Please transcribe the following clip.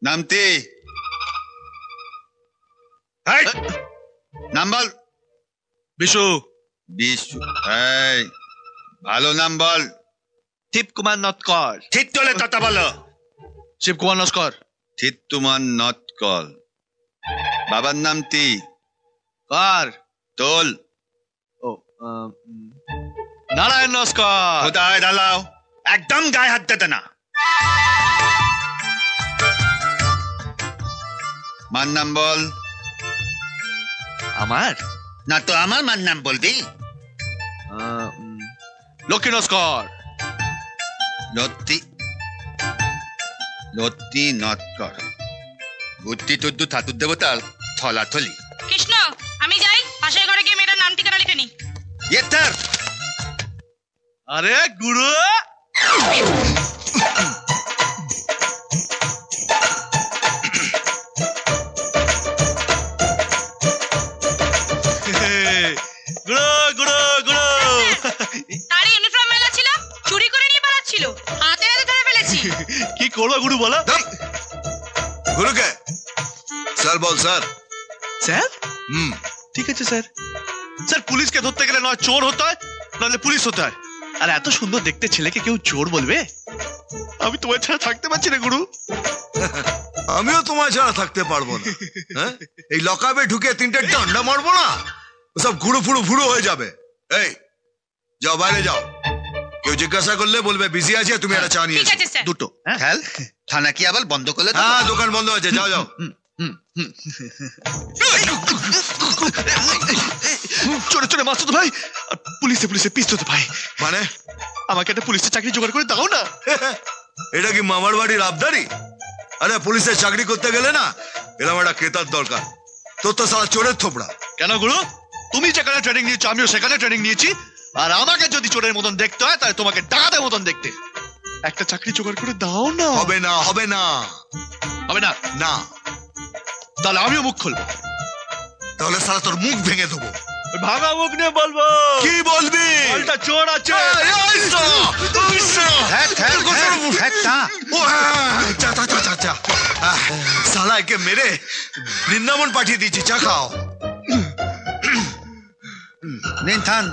নামতি নাম বল। বিশু। বিশু। এই ভালো নাম বল। শিব কুমার নটকর। ঠিক তোলে তত বলো। শিব কুমার নস্কর। ঠিক তোমার নটকল। বাবার নামটি কার? তোল। ও নারায়ণ নস্কর। কোথায় দাঁড়াও, একদম গায়ে হাত দেতে না। মার নাম বল। আমার না তো আমার মার নাম বলবি। লক্ষ্মী নস্কর। লত্তি লত্তি নটকর। বুদ্ধি টুদ্দু ঠাকুর দেবতার থলাথলি। কৃষ্ণ, আমি যাই, পাশের ঘরে গিয়ে মেয়েটার নাম ঠিকানা লিখে নি। আরে গুরু, তার ইউনিফর্ম মেলা ছিল, চুরি করে নিয়ে পালাচ্ছিল, হাতে হাতে ধরে ফেলেছি। কি করবো গুরু বলো? গুরুকে স্যার বল। Sir sir? ঠিক আছে স্যার। স্যার, পুলিশকে ধরতে গেলে নয় চোর হতে হয়, নাহলে পুলিশ হতে হয়। আর এত সুন্দর দেখতে ছেলেকে কেউ চোর বলবে? আমি তোমার ছাড়া থাকতে পারছি না গুরু। আমিও তোমার ছাড়া থাকতে পারবো না। হ্যাঁ, এই লকাবে ঢুকে 3টে ডান্ডা মারবো না, সব ঘুরু ফুড়ু ফুড়ু হয়ে যাবে। এই যাও, বাইরে যাও। কেউ জিজ্ঞাসা করলে বলবে বিজি আছে, তুমি একটা চা নিয়ে ঠিক আছে স্যার। দুটো। খেল থানা কি আবার বন্ধ করলে? হ্যাঁ, দোকান বন্ধ আছে, যাও যাও। চোরে চোরে মারছো তো ভাই, আর পুলিশে পুলিশে পিছতো তো ভাই। মানে আমাকে একটা পুলিশের চাকরি জোগাড় করে দাও না। এটা কি মামার বাড়ির আবদারি? আরে পুলিশের চাকরি করতে গেলে না এরকম একটা ক্রেতার দরকার। তোর তো সারা চোরের থোপড়া। কেন গুরু? তুমি যেখানে ট্রেনিং নিয়েছো আমিও সেখানে ট্রেনিং নিয়েছি, আর আমাকে যদি চোরের মতন দেখতে হয় তাহলে তোমাকে ডাকাতের মতন দেখতে। একটা চাকরি জোগাড় করে দাও না। হবে না, হবে না, হবে না? না। তাহলে আমিও মুখ খুলবো। তাহলে সারা তোর মুখ ভেঙে দেবো। ভাঙা মুখ নিয়ে বলবো। কি বলবি? একটা চোর আছে। সালা একে মেরে বৃন্দাবন পাঠিয়ে দিয়েছি, চা খাও। নিন থান।